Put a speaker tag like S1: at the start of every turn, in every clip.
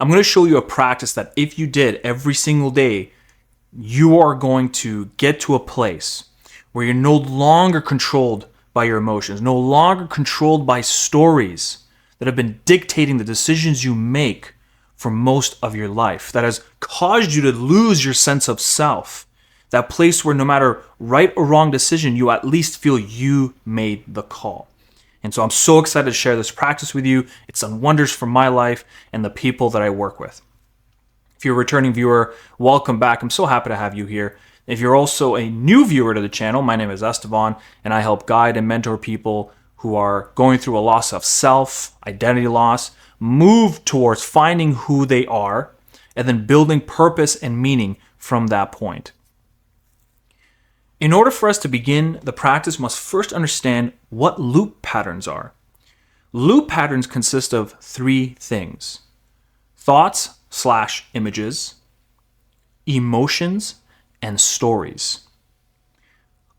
S1: I'm going to show you a practice that if you did every single day, you are going to get to a place where you're no longer controlled by your emotions, no longer controlled by stories that have been dictating the decisions you make for most of your life, that has caused you to lose your sense of self. That place where no matter right or wrong decision, you at least feel you made the call. And so I'm so excited to share this practice with you. It's done wonders for my life and the people that I work with. If you're a returning viewer, welcome back. I'm so happy to have you here. If you're also a new viewer to the channel, my name is Esteban, and I help guide and mentor people who are going through a loss of self, identity loss, move towards finding who they are, and then building purpose and meaning from that point. In order for us to begin the practice, we must first understand what loop patterns are. Loop patterns consist of three things: thoughts/images, emotions, and stories.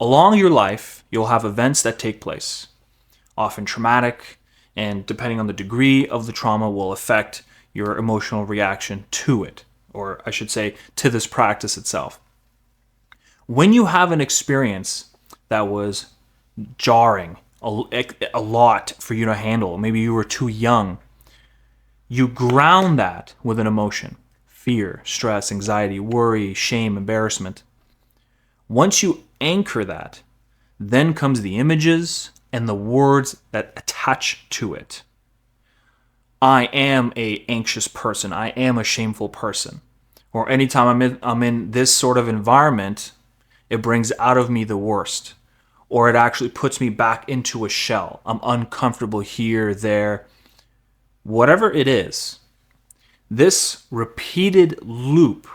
S1: Along your life, you'll have events that take place, often traumatic, and depending on the degree of the trauma will affect your emotional reaction to it, or I should say, to this practice itself. When you have an experience that was jarring a lot for you to handle, maybe you were too young, you ground that with an emotion: fear, stress, anxiety, worry, shame, embarrassment. Once you anchor that, then comes the images and the words that attach to it. I am a anxious person. I am a shameful person. Or anytime I'm in this sort of environment, it brings out of me the worst. Or it actually puts me back into a shell. I'm uncomfortable here, there. Whatever it is, this repeated loop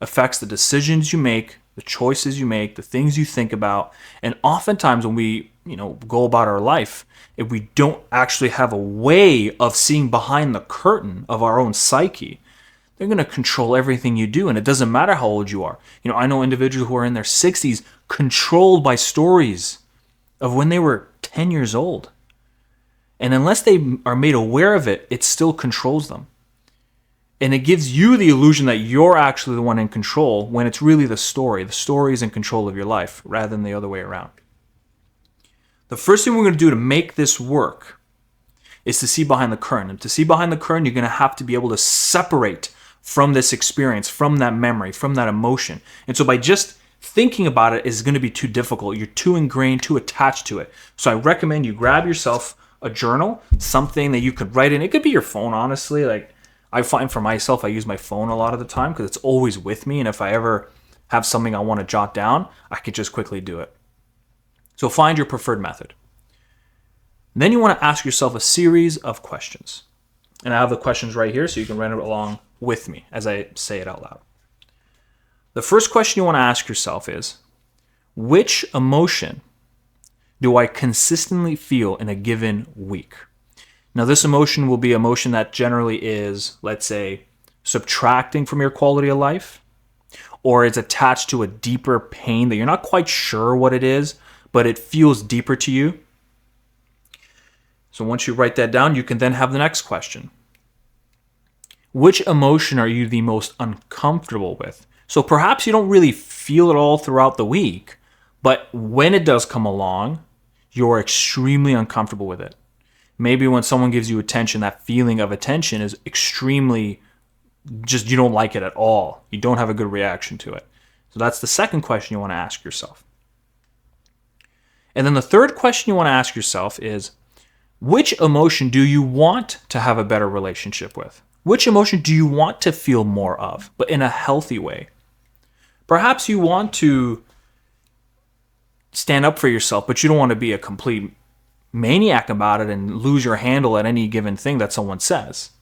S1: affects the decisions you make, the choices you make, the things you think about. And oftentimes when we, go about our life, if we don't actually have a way of seeing behind the curtain of our own psyche, they're going to control everything you do. And it doesn't matter how old you are. I know individuals who are in their 60s controlled by stories of when they were 10 years old. And unless they are made aware of it, it still controls them. And it gives you the illusion that you're actually the one in control when it's really the story. The story is in control of your life rather than the other way around. The first thing we're going to do to make this work is to see behind the curtain. And to see behind the curtain, you're going to have to be able to separate from this experience, from that memory, from that emotion. And so by just thinking about it is going to be too difficult. You're too ingrained, too attached to it. So I recommend you grab yourself a journal, something that you could write in. It could be your phone, honestly. Like I find for myself, I use my phone a lot of the time because it's always with me. And if I ever have something I want to jot down, I could just quickly do it. So find your preferred method. Then you want to ask yourself a series of questions. And I have the questions right here so you can run it along with me as I say it out loud. The first question you want to ask yourself is, which emotion do I consistently feel in a given week? Now, this emotion will be emotion that generally is, let's say, subtracting from your quality of life, or it's attached to a deeper pain that you're not quite sure what it is, but it feels deeper to you. So once you write that down, you can then have the next question. Which emotion are you the most uncomfortable with? So perhaps you don't really feel it all throughout the week, but when it does come along, you're extremely uncomfortable with it. Maybe when someone gives you attention, that feeling of attention is extremely you don't like it at all. You don't have a good reaction to it. So that's the second question you want to ask yourself. And then the third question you want to ask yourself is, which emotion do you want to have a better relationship with? Which emotion do you want to feel more of, but in a healthy way? Perhaps you want to stand up for yourself, but you don't want to be a complete maniac about it and lose your handle at any given thing that someone says.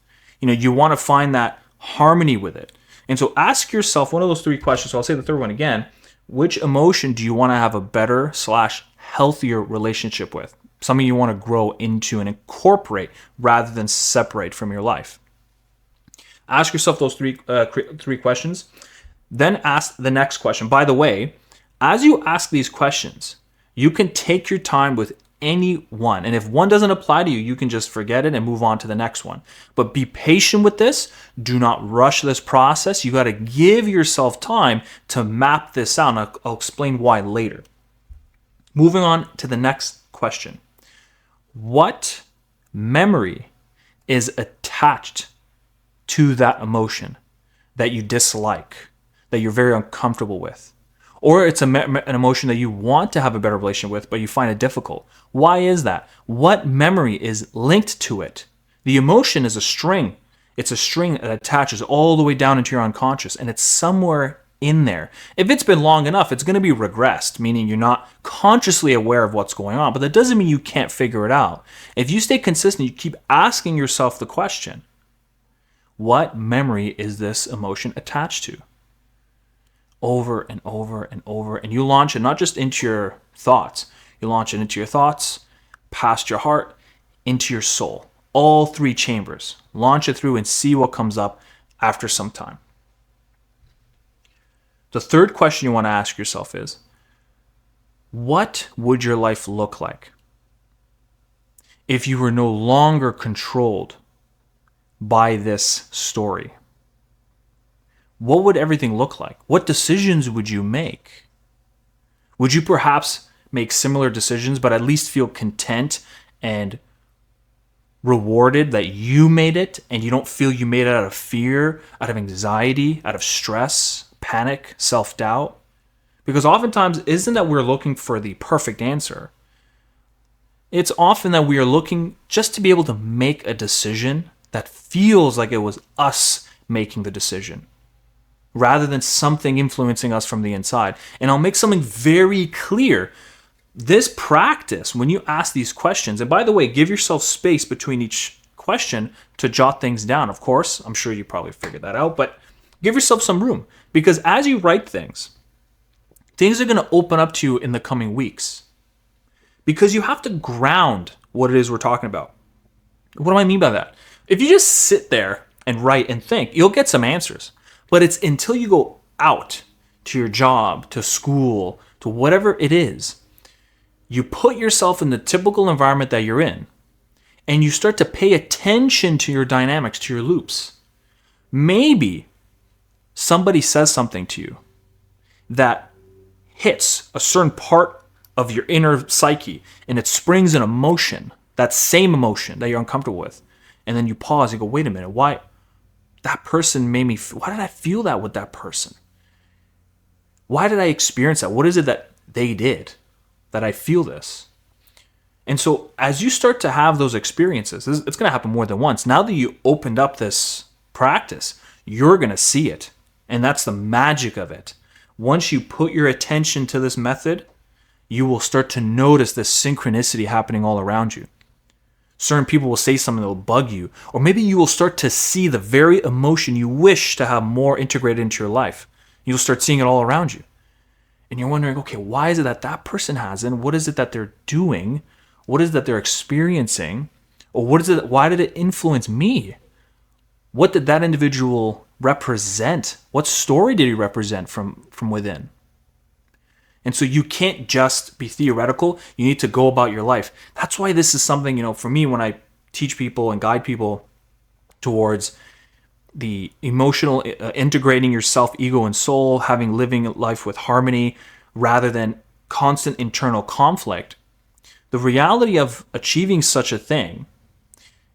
S1: You want to find that harmony with it. And so ask yourself one of those three questions. So I'll say the third one again. Which emotion do you want to have a better / healthier relationship with? Something you want to grow into and incorporate rather than separate from your life. Ask yourself those three questions. Then ask the next question. By the way, as you ask these questions, you can take your time with any one. And if one doesn't apply to you, you can just forget it and move on to the next one. But be patient with this. Do not rush this process. You got to give yourself time to map this out. And I'll explain why later. Moving on to the next question. What memory is attached to that emotion that you dislike, that you're very uncomfortable with? Or it's an emotion that you want to have a better relationship with, but you find it difficult. Why is that? What memory is linked to it? The emotion is a string. It's a string that attaches all the way down into your unconscious, and it's somewhere in there. If it's been long enough, it's going to be regressed, meaning you're not consciously aware of what's going on, but that doesn't mean you can't figure it out. If you stay consistent, you keep asking yourself the question, what memory is this emotion attached to? Over and over and over, and you launch it not just into your thoughts, you launch it into your thoughts, past your heart, into your soul. All three chambers. Launch it through and see what comes up after some time. The third question you want to ask yourself is, what would your life look like if you were no longer controlled by this story? What would everything look like? What decisions would you make? Would you perhaps make similar decisions, but at least feel content and rewarded that you made it, and you don't feel you made it out of fear, out of anxiety, out of stress, panic, self-doubt? Because oftentimes, isn't that we're looking for the perfect answer? It's often that we are looking just to be able to make a decision that feels like it was us making the decision, rather than something influencing us from the inside. And I'll make something very clear. This practice, when you ask these questions, and by the way, give yourself space between each question to jot things down. Of course, I'm sure you probably figured that out, but give yourself some room. Because as you write things are going to open up to you in the coming weeks. Because you have to ground what it is we're talking about. What do I mean by that? If you just sit there and write and think, you'll get some answers. But it's until you go out to your job, to school, to whatever it is, you put yourself in the typical environment that you're in, and you start to pay attention to your dynamics, to your loops. Maybe somebody says something to you that hits a certain part of your inner psyche, and it springs an emotion, that same emotion that you're uncomfortable with. And then you pause and go, wait a minute, why? That person made me, why did I feel that with that person? Why did I experience that? What is it that they did that I feel this? And so as you start to have those experiences, it's going to happen more than once. Now that you opened up this practice, you're going to see it. And that's the magic of it. Once you put your attention to this method, you will start to notice this synchronicity happening all around you. Certain people will say something that will bug you, or maybe you will start to see the very emotion you wish to have more integrated into your life. You'll start seeing it all around you. And you're wondering, okay, why is it that that person has it? What is it that they're doing? What is it that they're experiencing? Or what is it? Why did it influence me? What did that individual represent? What story did he represent from within? And so you can't just be theoretical. You need to go about your life. That's why this is something, for me, when I teach people and guide people towards the emotional, integrating yourself, ego, and soul, living life with harmony rather than constant internal conflict. The reality of achieving such a thing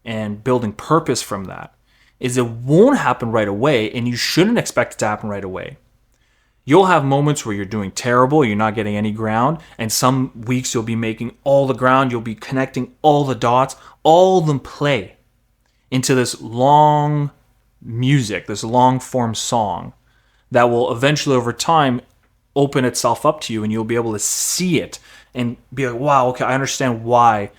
S1: and building purpose from that is it won't happen right away, and you shouldn't expect it to happen right away. You'll have moments where you're doing terrible, you're not getting any ground, and some weeks you'll be making all the ground, you'll be connecting all the dots, all of them play into this long music, this long form song that will eventually over time open itself up to you, and you'll be able to see it and be like, wow, okay, I understand why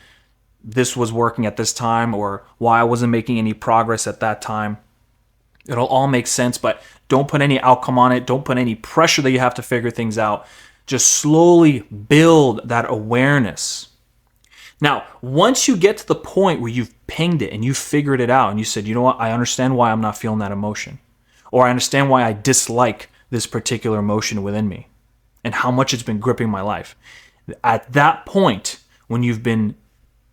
S1: this was working at this time, or why I wasn't making any progress at that time. It'll all make sense, but don't put any outcome on it. Don't put any pressure that you have to figure things out. Just slowly build that awareness. Now, once you get to the point where you've pinged it and you've figured it out and you said, you know what, I understand why I'm not feeling that emotion. Or I understand why I dislike this particular emotion within me and how much it's been gripping my life. At that point, when you've been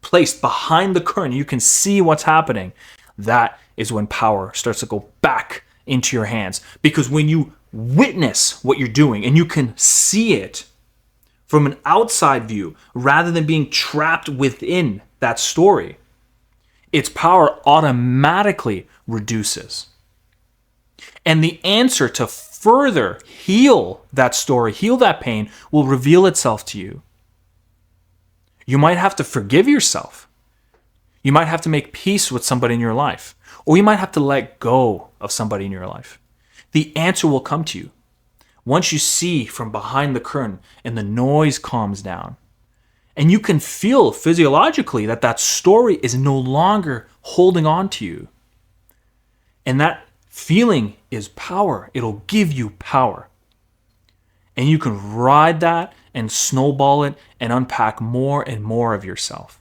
S1: placed behind the curtain, you can see what's happening. That is when power starts to go back into your hands. Because when you witness what you're doing and you can see it from an outside view rather than being trapped within that story, its power automatically reduces. And the answer to further heal that story, heal that pain, will reveal itself to you. You might have to forgive yourself. You might have to make peace with somebody in your life. Or you might have to let go of somebody in your life. The answer will come to you once you see from behind the curtain and the noise calms down. And you can feel physiologically that that story is no longer holding on to you. And that feeling is power. It'll give you power. And you can ride that and snowball it and unpack more and more of yourself.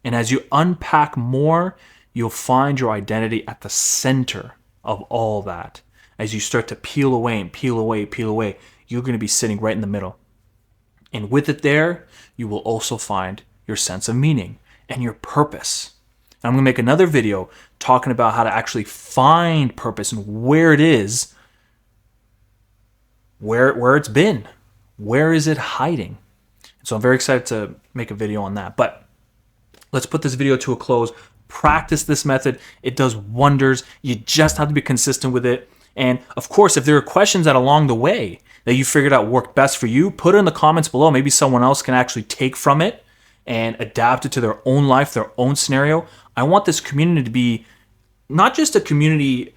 S1: And as you unpack more, you'll find your identity at the center of all that. As you start to peel away and peel away, peel away, you're going to be sitting right in the middle. And with it there, you will also find your sense of meaning and your purpose. And I'm going to make another video talking about how to actually find purpose and where it is, where it's been, where is it hiding. So I'm very excited to make a video on that. But let's put this video to a close. Practice this method. It does wonders. You just have to be consistent with it. And of course, if there are questions that along the way that you figured out worked best for you, put it in the comments below. Maybe someone else can actually take from it and adapt it to their own life, their own scenario. I want this community to be not just a community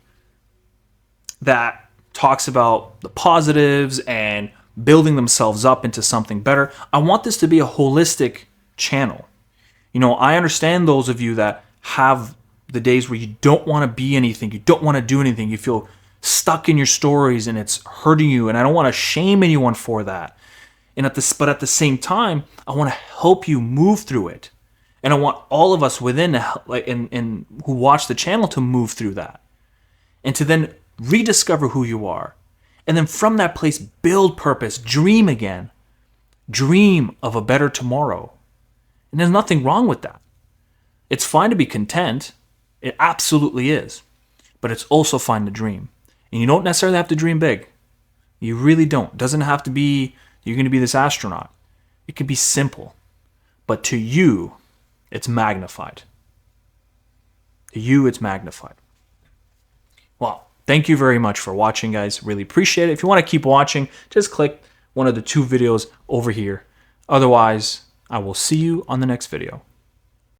S1: that talks about the positives and building themselves up into something better. I want this to be a holistic channel. You know, I understand those of you that have the days where you don't want to be anything, you don't want to do anything, you feel stuck in your stories and it's hurting you, and I don't want to shame anyone for that. But at the same time, I want to help you move through it. And I want all of us within and who watch the channel to move through that. And to then rediscover who you are. And then from that place, build purpose, dream again. Dream of a better tomorrow. And there's nothing wrong with that. It's fine to be content. It absolutely is. But it's also fine to dream. And you don't necessarily have to dream big. You really don't. It doesn't have to be, you're going to be this astronaut. It can be simple. But to you, it's magnified. To you, it's magnified. Well, thank you very much for watching, guys. Really appreciate it. If you want to keep watching, just click one of the 2 videos over here. Otherwise, I will see you on the next video.